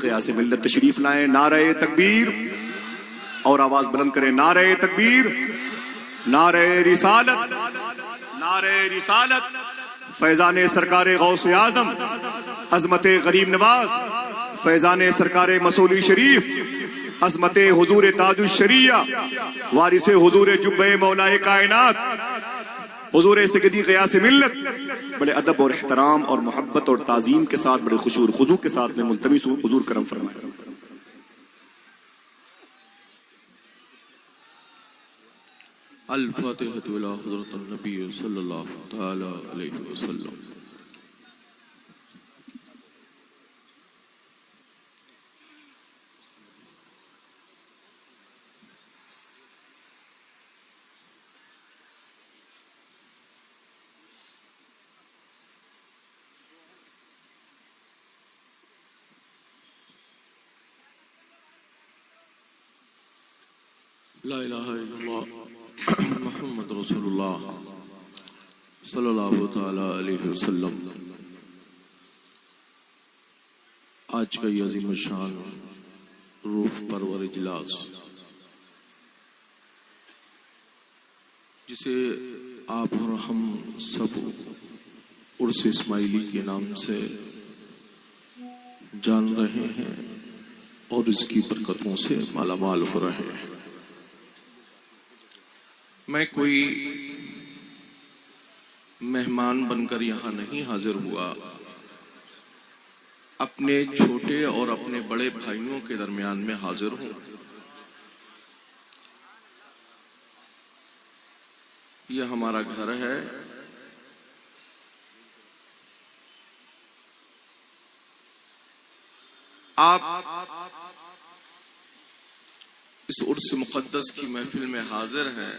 क़यास मिल्लत तशरीफ लाएं। नारे तकबीर, और आवाज बुलंद करें, नारे तकबीर, नारे रिसालत, नारे रिसालत। फैजान सरकार गौसे आजम अजमत गरीब नवाज, फैजान सरकार मसूली शरीफ, अजमत हुजूर ताजुल शरिया, वारिस हुजूर जुब्बे मौलाए कायनात, हुजूर सगदी क़यास मिल्लत, बड़े अदब और एहतराम और मोहब्बत और ताजीम के साथ, बड़े खुशूर खुजू के साथ में मुल्तमिस हूं, हुजूर करम फरमाए। अल-फातिहतु इला हज़रतिन नबी सल्लल्लाहु तआला अलैहि वसल्लम। ला इलाहा इल्लल्लाह मुहम्मद रसूलुल्लाह सल्लल्लाहु तआला अलैहि वसल्लम। आज का ये अज़ीम शान रूह परवर इजलास, जिसे आप और हम सब उर्स इस्माइली के नाम से जान रहे हैं और इसकी बरकतों से मालामाल हो रहे हैं। मैं कोई मेहमान बनकर यहां नहीं हाजिर हुआ, अपने छोटे और अपने बड़े भाइयों के दरमियान में हाजिर हूं। यह हमारा घर है, आप इस उर्स मुक़द्दस की महफिल में हाजिर हैं।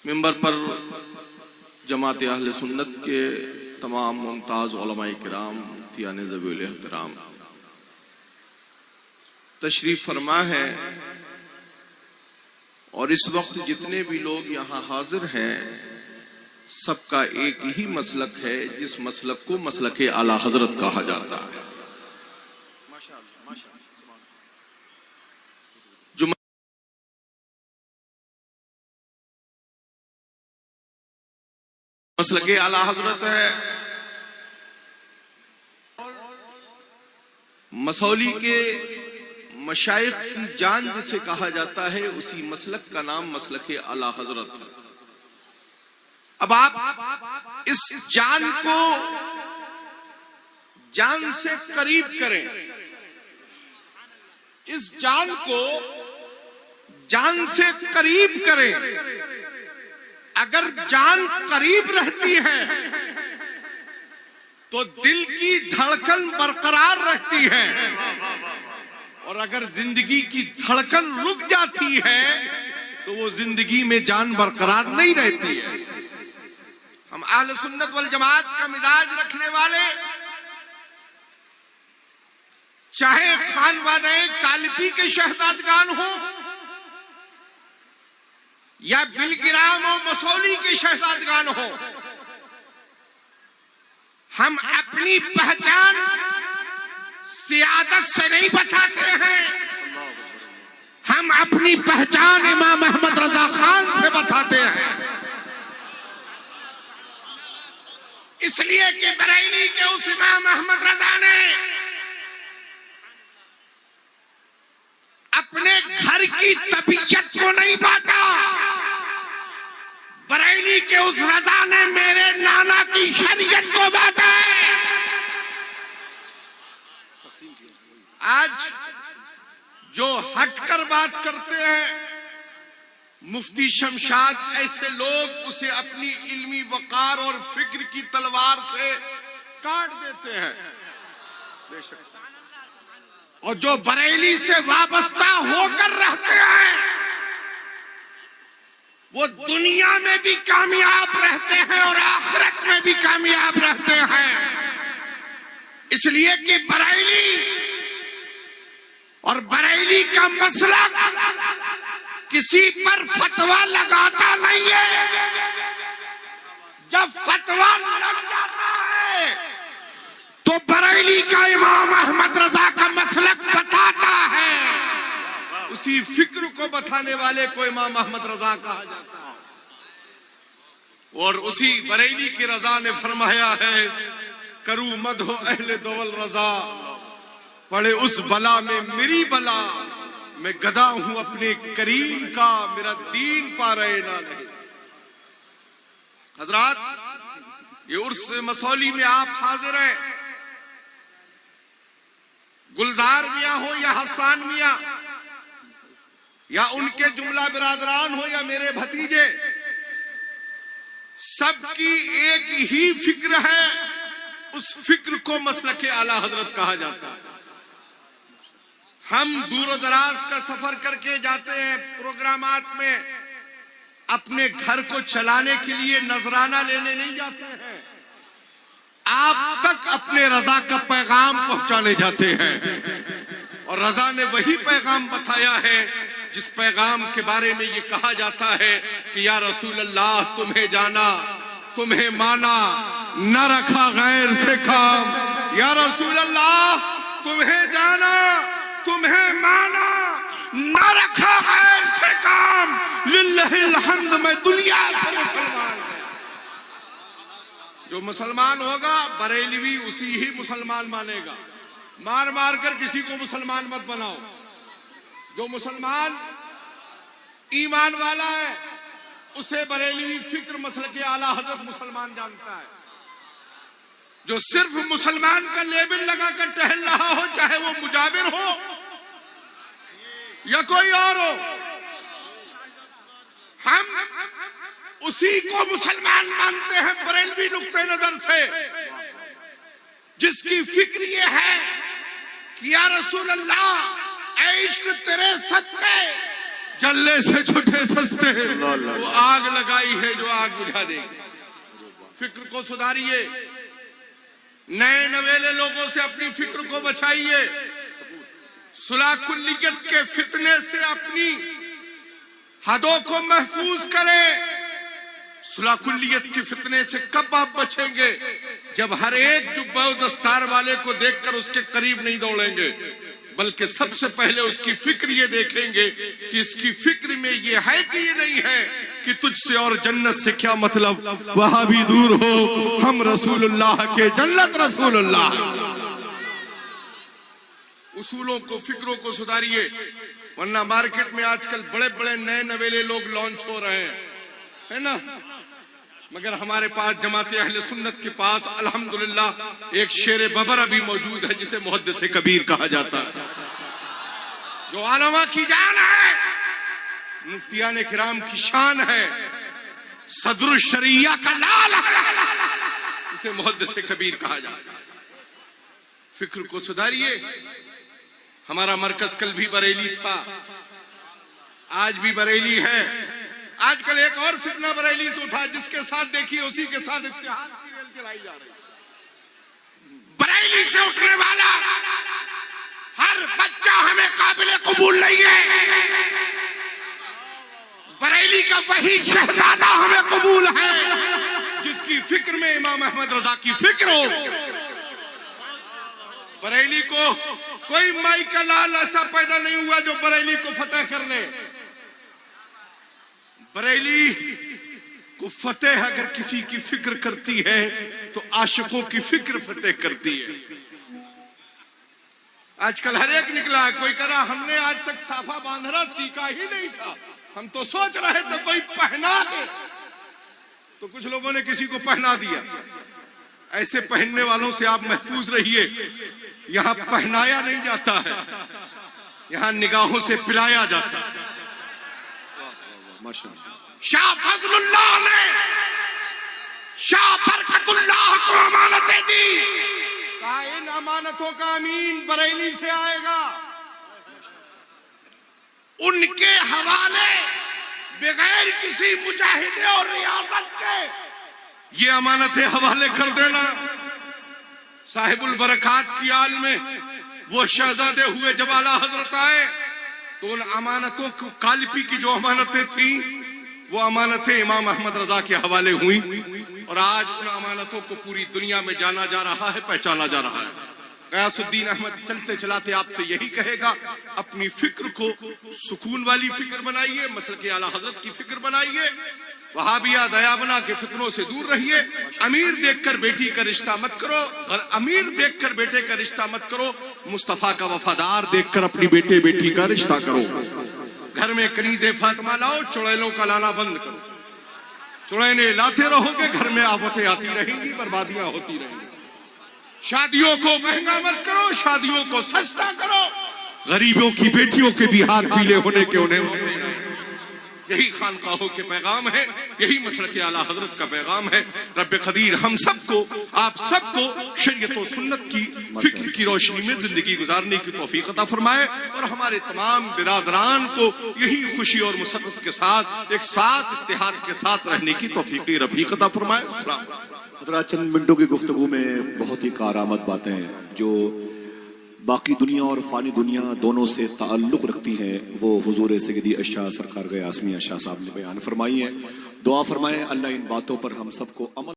मिंबर पर जमात अहले सुन्नत के तमाम मुमताज उलमाए किराम, मुफ्तियान ज़वील एहतराम तशरीफ फरमा है, और इस वक्त जितने भी लोग यहाँ हाजिर हैं सबका एक ही मसलक है, जिस मसलक को मसलक आला हजरत कहा जाता है। मसलक आला हजरत है, मसौली के मशाइख की जान जिसे कहा जाता है, उसी मसलक का नाम मसलक आला हजरत है। अब आप इस जान को जान से करीब करें, इस जान को जान से करीब करें। अगर जान करीब रहती है तो दिल की धड़कन बरकरार रहती है, और अगर जिंदगी की धड़कन रुक जाती है तो वो जिंदगी में जान बरकरार नहीं रहती है। हम अहले सुन्नत वल जमात का मिजाज रखने वाले, चाहे खानवादे कालिपी के शहजादगान हो या बिलगिराम और मसौली के शहजादगान हो, हम अपनी पहचान सियादत से नहीं बताते हैं, हम अपनी पहचान इमाम अहमद रजा खान से बताते हैं। इसलिए कि बरेली के उस इमाम अहमद रजा ने अपने घर की तबीयत को नहीं बांटा, बरेली के उस रजा ने मेरे नाना की शरीयत को बांटा है। आज जो हटकर बात करते हैं मुफ्ती शमशाद, ऐसे लोग उसे अपनी इल्मी वकार और फिक्र की तलवार से काट देते हैं। और जो बरेली से वाबस्ता होकर रहते हैं वो दुनिया में भी कामयाब रहते हैं और आखिरत में भी कामयाब रहते हैं। इसलिए कि बरेली और बरेली का मसला किसी पर फतवा लगाता नहीं है। जब फतवा लग जाता है तो बरेली का इमाम अहमद रजा उसी फिक्र को बताने वाले को इमाम अहमद रजा कहा जाता है। और उसी बरेली के रजा ने फरमाया है, करूं मदहो अहले दौल रजा, पड़े उस बला में मेरी बला, मैं गदा हूं अपने करीम का, मेरा दीन पा रहे ना नहीं। हजरात, ये उर्स मसौली में आप हाजिर हैं, गुलजार मियां हो या हसन मियां, या उनके जुमला बिरादरान हो या मेरे भतीजे, सबकी एक ही फिक्र है। उस फिक्र को मसलके आला हजरत कहा जाता है। हम दूर दराज का सफर करके जाते हैं प्रोग्रामात में, अपने घर को चलाने के लिए नजराना लेने नहीं जाते हैं, आप तक अपने रजा का पैगाम पहुंचाने जाते हैं। और रजा ने वही पैगाम बताया है जिस पैगाम के बारे में ये कहा जाता है कि या रसूल अल्लाह, तुम्हें जाना, तुम्हें माना, न रखा गैर से काम। या रसूल अल्लाह, तुम्हें जाना, तुम्हें माना, न रखा गैर से काम, लिल्लाहिल हम्द, मैं दुनिया से मुसलमान हूं। जो मुसलमान होगा बरेलवी उसी ही मुसलमान मानेगा। मार मार कर किसी को मुसलमान मत बनाओ। जो मुसलमान ईमान वाला है उसे बरेलवी फिक्र मसलके आला हजरत मुसलमान जानता है। जो सिर्फ मुसलमान का लेबल लगाकर टहल रहा हो, चाहे वो मुजाबिर हो या कोई और हो, हम उसी को मुसलमान मानते हैं बरेलवी नुक्ते नजर से, जिसकी फिक्र ये है कि या रसूल अल्लाह, इश्क तेरे सदके जल्ले से छुटे सस्ते, वो आग लगाई है जो आग बुझा देगी। फिक्र को सुधारिए, नए नवेले लोगों से अपनी फिक्र को बचाइए, सुलह कुल्लियत के फितने से अपनी हदों को महफूज करें। सुलह कुल्लियत के फितने से कब आप बचेंगे? जब हर एक जुब्बा दस्तार वाले को देखकर उसके करीब नहीं दौड़ेंगे, बल्कि सबसे पहले उसकी फिक्र ये देखेंगे कि इसकी फिक्र में ये है कि ये नहीं है कि तुझसे और जन्नत से क्या मतलब, वहां भी दूर हो, हम रसूलुल्लाह के, जन्नत रसूलुल्लाह। उसूलों को, फिक्रों को सुधारिए, वरना मार्केट में आजकल बड़े बड़े नए नवेले लोग लॉन्च हो रहे हैं, है ना, मगर हमारे पास जमाते अहले सुन्नत के पास अल्हम्दुलिल्लाह एक शेर बबरा भी मौजूद है जिसे मुहद्दिस कबीर कहा जाता है, जो आलमा की जान है, मुफ्तियान किराम की शान है, सदरुल शरिया का लाल है, इसे मुहद्दिस कबीर कहा जाता है। फिक्र को सुधारिए। हमारा मरकज कल भी बरेली था, आज भी बरेली है। आजकल एक और फितना बरेली से उठा, जिसके साथ देखिए उसी के साथ इत्तेहाद की रेल चलाई जा रही है। बरेली से उठने वाला हर बच्चा हमें काबिल कबूल नहीं है। बरेली का वही शहजादा हमें कबूल है जिसकी फिक्र में इमाम अहमद रजा की फिक्र हो। बरेली को कोई माई का लाल ऐसा पैदा नहीं हुआ जो बरेली को फतेह कर ले। बरेली को फतेह अगर किसी की फिक्र करती है तो आशिकों की फिक्र फतेह करती है। आजकल हर एक निकला है, कोई कह रहा हमने आज तक साफा बांधना सीखा ही नहीं था, हम तो सोच रहे थे कोई पहना दे, तो कुछ लोगों ने किसी को पहना दिया। ऐसे पहनने वालों से आप महफूज रहिए। यहां पहनाया नहीं जाता है, यहां निगाहों से पिलाया जाता है। शाह फजलुल्लाह ने शाह बरकतुल्लाह को अमानतें दी, कहा इन अमानतों का अमीन बरेली से आएगा। उनके हवाले बगैर किसी मुजाहिदे और रियासत के ये अमानतें हवाले कर देना। साहिबुल बरकात की आल में वो शहजादे हुए जब आला हजरत आए तो उन अमानतों को, कालिपी की जो अमानतें थी वो अमानतें इमाम अहमद रजा के हवाले हुई, और आज उन अमानतों को पूरी दुनिया में जाना जा रहा है, पहचाना जा रहा है। गयासुद्दीन अहमद चलते चलाते आपसे यही कहेगा, अपनी फिक्र को सुकून वाली फिक्र बनाइए, मसलक आला हजरत की फिक्र बनाइए, वहाबिया दयाबना के फितनों से दूर रहिए। अमीर देखकर बेटी का रिश्ता मत करो, और अमीर देखकर बेटे का रिश्ता मत करो, मुस्तफा का वफादार देखकर अपनी बेटी का रिश्ता करो। घर में कनीज़े फातिमा लाओ, चुड़ैलों का लाना बंद करो। चुड़ैलें लाते रहोगे, घर में आफतें आती रहेंगी, बर्बादियां होती रहेंगी। शादियों को महंगा मत करो, शादियों को सस्ता करो। गरीबों की बेटियों के भी हाथ पीले होने के उन्हें यही खानकाहों के पैगाम है, यही मसलक आला हजरत का पैगाम है। रब्बे कदीर हम सबको, आप सबको शरीयत और सुन्नत की फिक्र की रोशनी में जिंदगी गुजारने की तौफीक अता फरमाए, और हमारे तमाम बिरादरान को यही खुशी और मुसर्रत के साथ, एक साथ इत्तेहाद के साथ रहने की तौफीक रफीक अता फरमाए। हजरात, चंद मिनटों की गुफ्तगू में बहुत ही कारामद बातें हैं जो बाकी दुनिया और फानी दुनिया दोनों से ताल्लुक रखती हैं, वो हुजूर सय्यदी अशा सरकार गयासमी अशा साहब ने बयान फरमाई है। दुआ फरमाएं अल्लाह इन बातों पर हम सबको अमल